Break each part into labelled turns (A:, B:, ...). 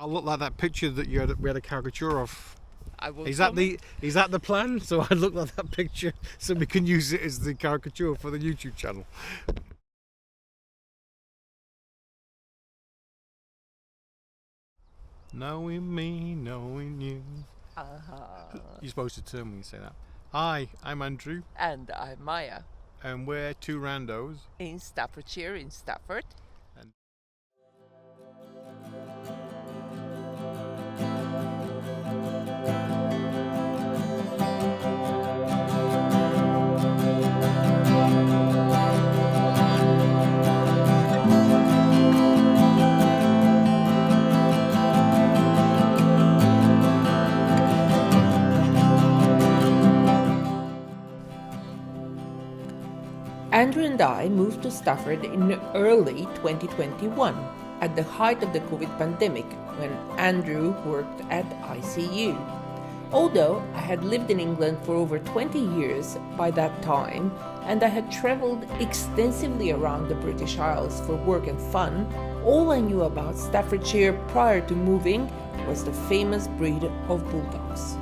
A: I look like that picture that we had a caricature of.
B: I will.
A: Is that the plan? So I look like that picture, so we can use it as the caricature for the YouTube channel. Knowing me, knowing you. You're supposed to turn when you say that. Hi, I'm Andrew.
B: And I'm Maja.
A: And we're two randos.
B: In Staffordshire, in Stafford. Andrew and I moved to Stafford in early 2021, at the height of the COVID pandemic, when Andrew worked at ICU. Although I had lived in England for over 20 years by that time, and I had travelled extensively around the British Isles for work and fun, all I knew about Staffordshire prior to moving was the famous breed of bulldogs.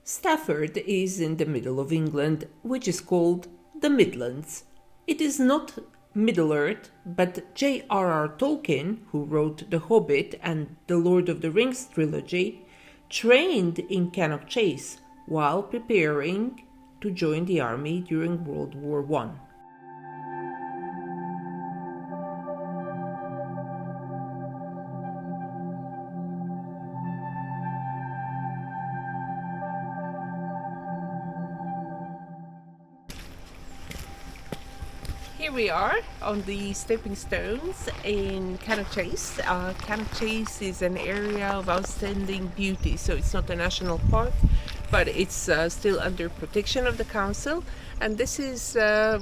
B: Stafford is in the middle of England, which is called the Midlands. It is not Middle-earth, but J.R.R. Tolkien, who wrote The Hobbit and the Lord of the Rings trilogy, trained in Cannock Chase while preparing to join the army during World War I. Here we are on the stepping stones in Cannock Chase. Cannock Chase is an area of outstanding beauty, so it's not a national park, but it's still under protection of the council. And this is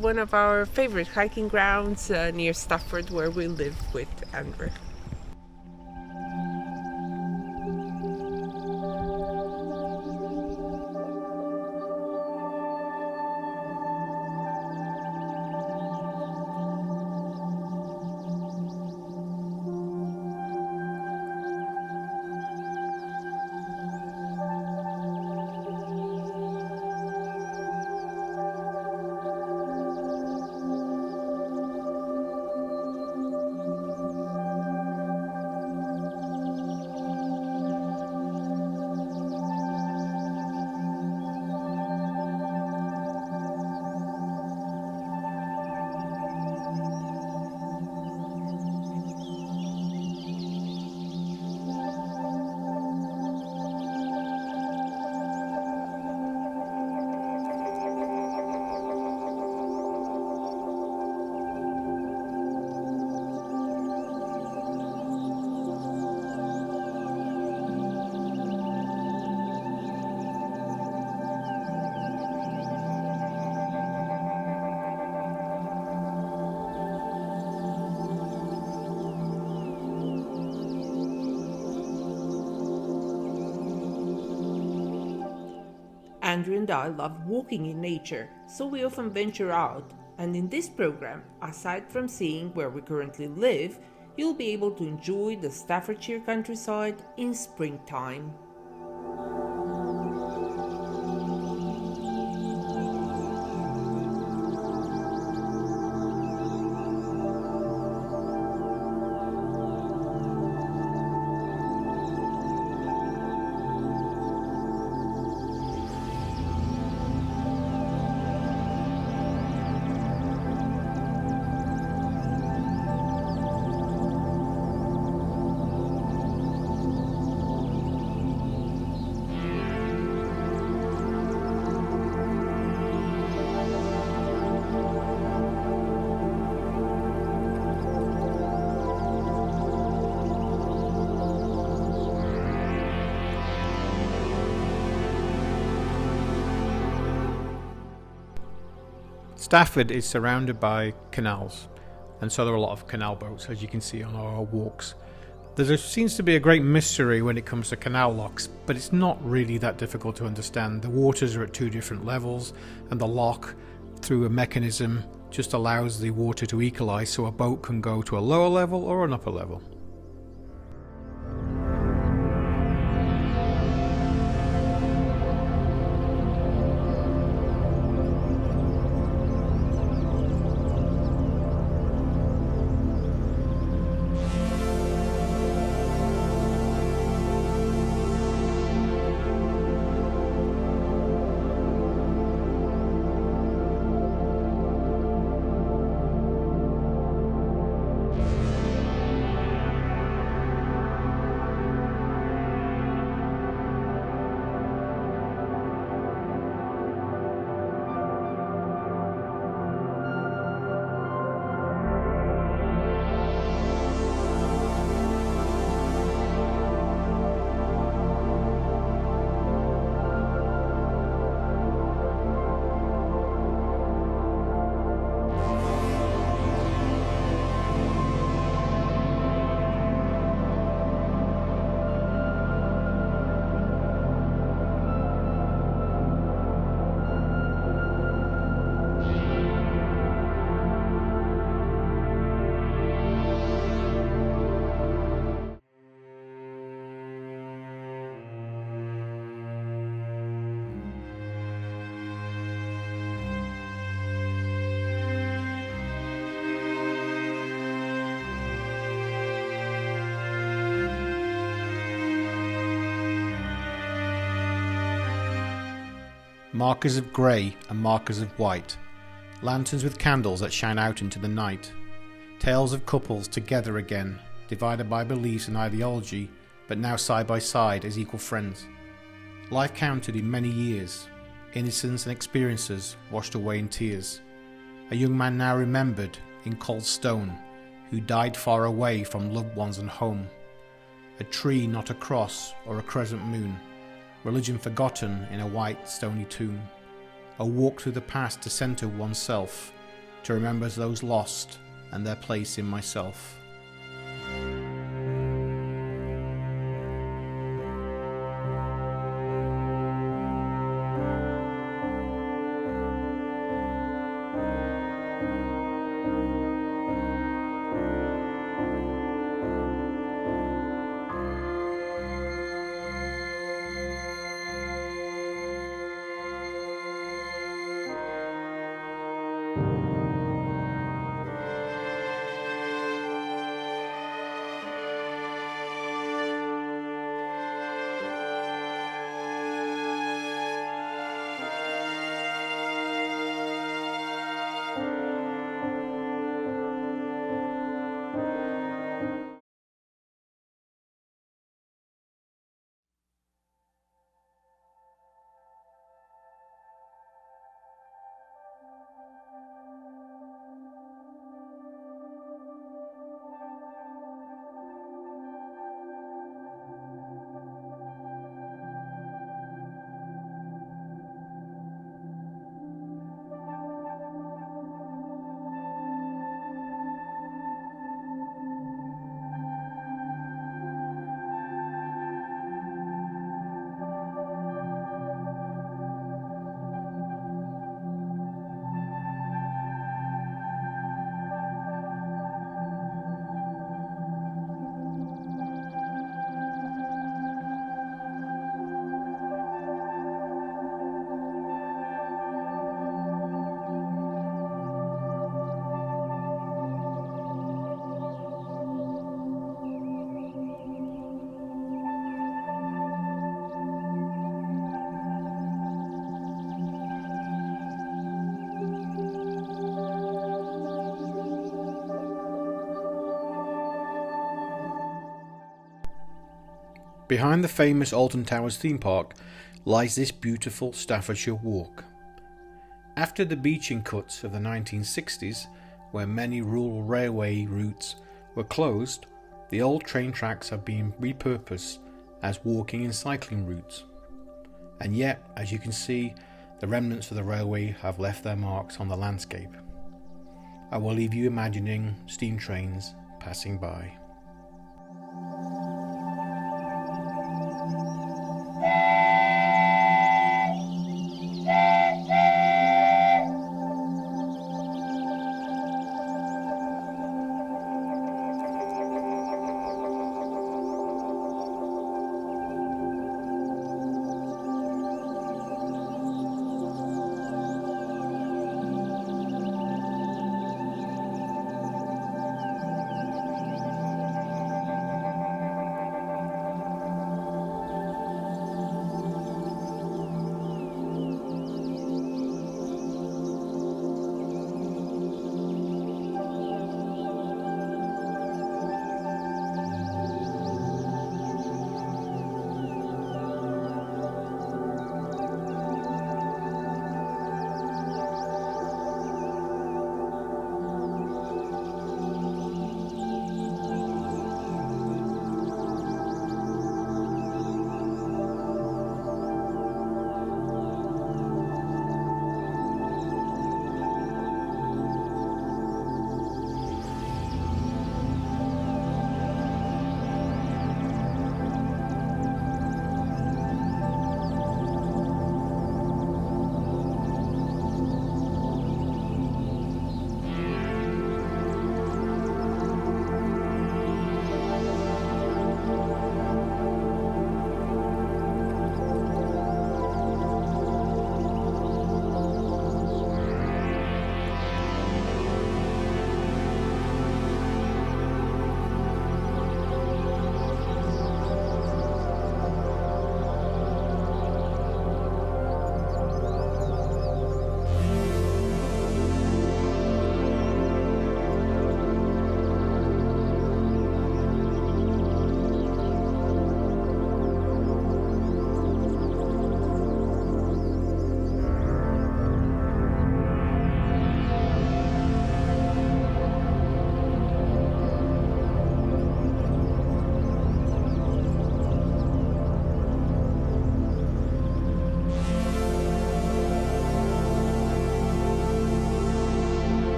B: one of our favorite hiking grounds near Stafford, where we live with Andrew. Andrew and I love walking in nature, so we often venture out, and in this program, aside from seeing where we currently live, you'll be able to enjoy the Staffordshire countryside in springtime.
A: Stafford is surrounded by canals, and so there are a lot of canal boats, as you can see on our walks. There seems to be a great mystery when it comes to canal locks, but it's not really that difficult to understand. The waters are at two different levels, and the lock, through a mechanism, just allows the water to equalize so a boat can go to a lower level or an upper level. markers of grey and markers of white, lanterns with candles that shine out into the night, tales of couples together again, divided by beliefs and ideology, but now side by side as equal friends. Life counted in many years, innocence and experiences washed away in tears. A young man now remembered in cold stone, who died far away from loved ones and home. A tree, not a cross or a crescent moon, religion forgotten in a white stony tomb. A walk through the past to centre oneself, to remember those lost and their place in myself. Behind the famous Alton Towers theme park lies this beautiful Staffordshire walk. After the beaching cuts of the 1960s, where many rural railway routes were closed, the old train tracks have been repurposed as walking and cycling routes. And yet, as you can see, the remnants of the railway have left their marks on the landscape. I will leave you imagining steam trains passing by.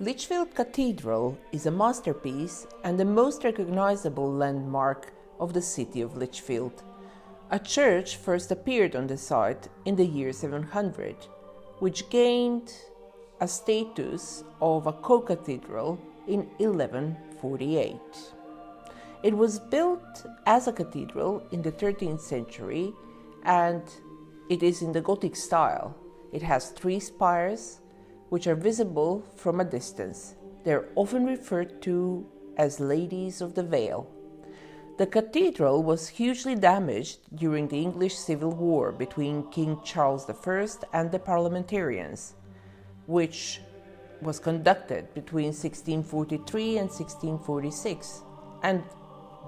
B: Litchfield Cathedral is a masterpiece and the most recognizable landmark of the city of Litchfield. A church first appeared on the site in the year 700, which gained a status of a co-cathedral in 1148. It was built as a cathedral in the 13th century and it is in the Gothic style. It has 3 spires which are visible from a distance. They are often referred to as Ladies of the Veil. The cathedral was hugely damaged during the English Civil War between King Charles I and the Parliamentarians, which was conducted between 1643 and 1646, and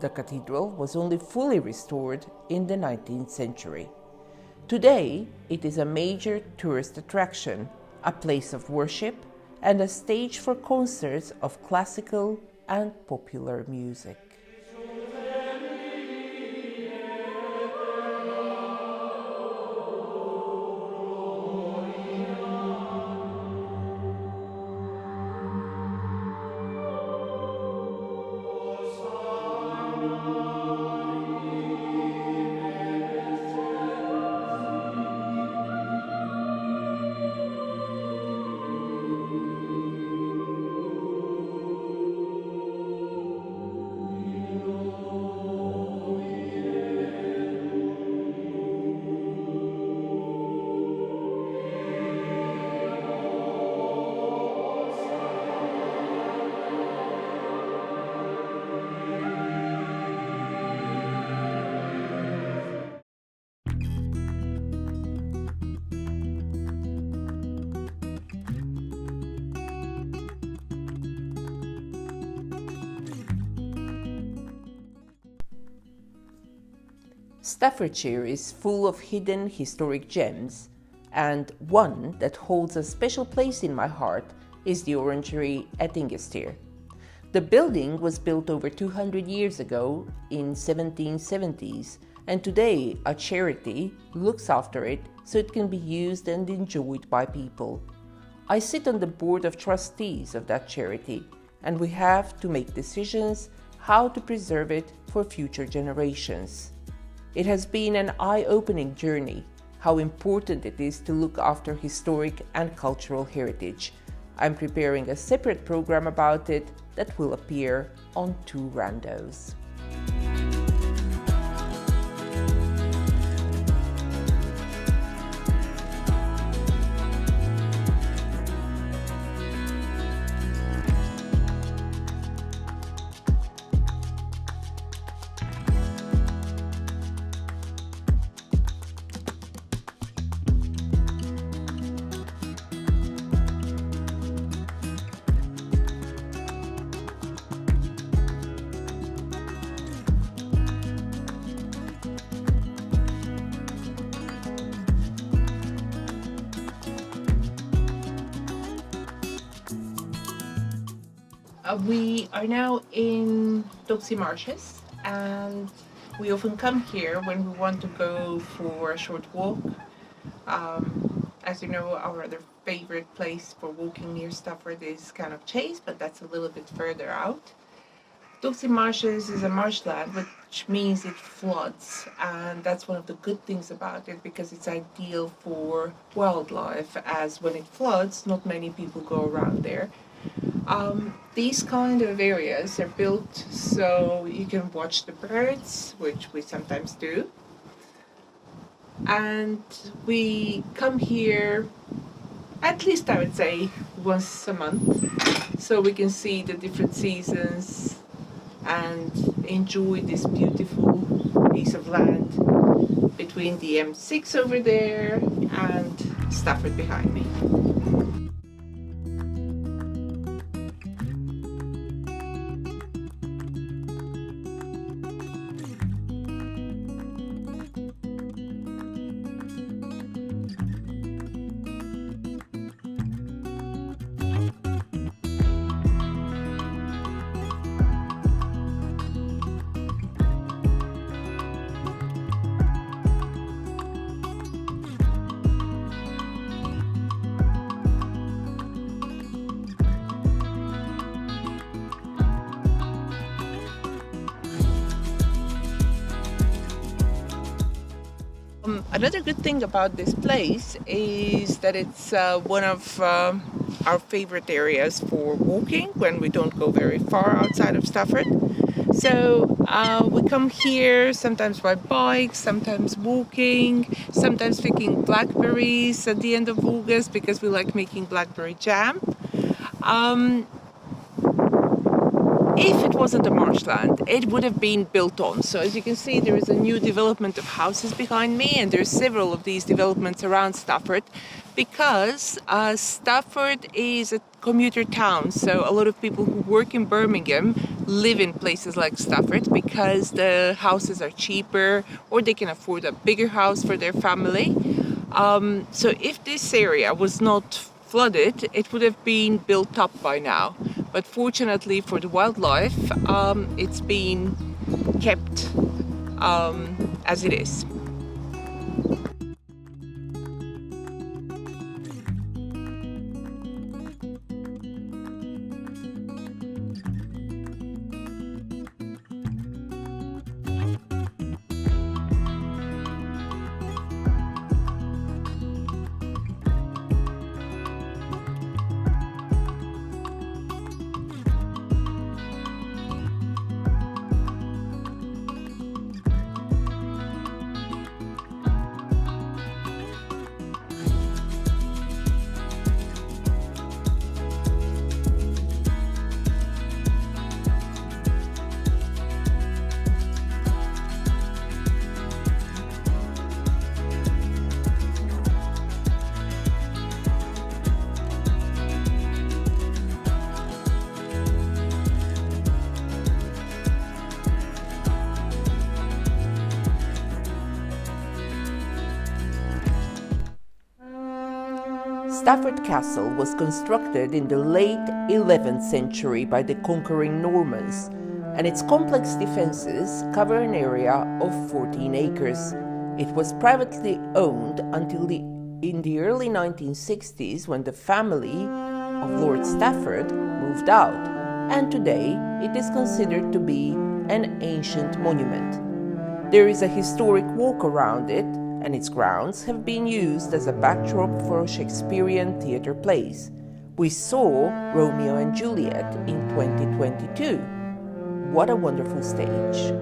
B: the cathedral was only fully restored in the 19th century. Today, it is a major tourist attraction, a place of worship, and a stage for concerts of classical and popular music. Staffordshire is full of hidden historic gems, and one that holds a special place in my heart is the Orangery at Ingestir. The building was built over 200 years ago in 1770s, and today a charity looks after it so it can be used and enjoyed by people. I sit on the board of trustees of that charity, and we have to make decisions how to preserve it for future generations. It has been an eye-opening journey, how important it is to look after historic and cultural heritage. I'm preparing a separate program about it that will appear on 2 randos. We are now in Doxy Marshes, and we often come here when we want to go for a short walk. As you know, our other favorite place for walking near Stafford is Cannock Chase, but that's a little bit further out. Doxy Marshes is a marshland, which means it floods, and that's one of the good things about it because it's ideal for wildlife, as when it floods, not many people go around there. These kind of areas are built so you can watch the birds, which we sometimes do. And we come here, at least I would say, once a month, so we can see the different seasons and enjoy this beautiful piece of land between the M6 over there and Stafford behind me. Another good thing about this place is that it's one of our favorite areas for walking when we don't go very far outside of Stafford. So we come here sometimes by bike, sometimes walking, sometimes picking blackberries at the end of August because we like making blackberry jam. If it wasn't a marshland, it would have been built on. So as you can see, there is a new development of houses behind me, and there's several of these developments around Stafford because Stafford is a commuter town. So a lot of people who work in Birmingham live in places like Stafford because the houses are cheaper or they can afford a bigger house for their family. So if this area was not flooded, it would have been built up by now. But fortunately for the wildlife, it's been kept as it is. Stafford Castle was constructed in the late 11th century by the conquering Normans, and its complex defences cover an area of 14 acres. It was privately owned until in the early 1960s when the family of Lord Stafford moved out, and today it is considered to be an ancient monument. There is a historic walk around it, and its grounds have been used as a backdrop for Shakespearean theatre plays. We saw Romeo and Juliet in 2022. What a wonderful stage.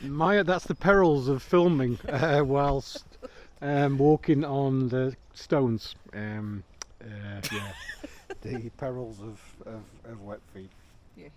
A: Maja, that's the perils of filming whilst walking on the stones. Yeah, the perils of wet feet.
B: Yes.